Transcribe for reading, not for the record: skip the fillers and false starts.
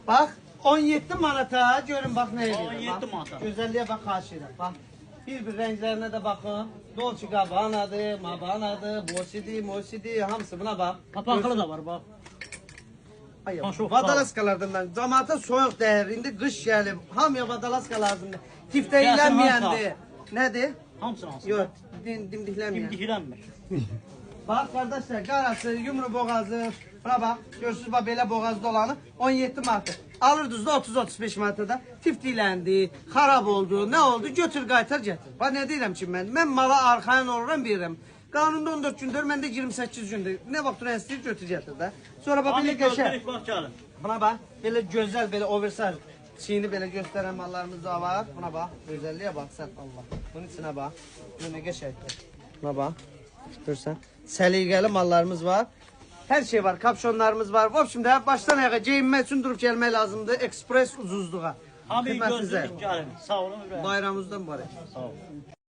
Bak 17 manata görün bak ne ediyor. 17 Bak, manata. Güzelliğe bak karşıya. Bak. Bir renklerine de bakın. Dolce Gabbana'dı, Mabbana'dı, Moschidi, hamısı buna bak. Kapaklı da var bak. Ay, Ha, çok vadalaskalardan ben. Cemaate soğuk değerinde kış gelip hamıya vadalaska lazımdı. Tifte Gelsin, ilenmeyendi. Nedir? Hamısını alsın. Yok, dimdiklenmeyen. Dimdiklenmir. Bak kardeşler, qarası, yumru boğazı, buna bak, görürsünüz bak belə boğazda olanı 17 manatı. Alırdınız da 30-35 manata da tiftiləndi, xarab oldu, ne oldu? Götür qaytar getir. Bak ne deyirəm ki mən mala arxayan oluram bilirəm. Qanunda 14 gündür, məndə 28 gündür. Ne vaxt duran istəyir götür getir də. Sonra bak belə qəşəng. Götürük bak gəlin. Buna bak, belə gözəl, belə oversize çiğini belə göstərən mallarımız da var. Buna bak, gözəlliyə bax sən Allah. Bunun içinə bax. Bu nə qəşəngdir. Buna bax. Görsən. Səliqəli mallarımız var. Her şey var. Kapşonlarımız var. Bu şimdi baştan ayağa giyinmək üçün durub gəlmək lazımdır. Express ucuzluğa. Hamıyı Xidmətinizə. gözlük gəlin. Sağ olun. İbrahim. Bayramımızdan mübarək. Sağ olun.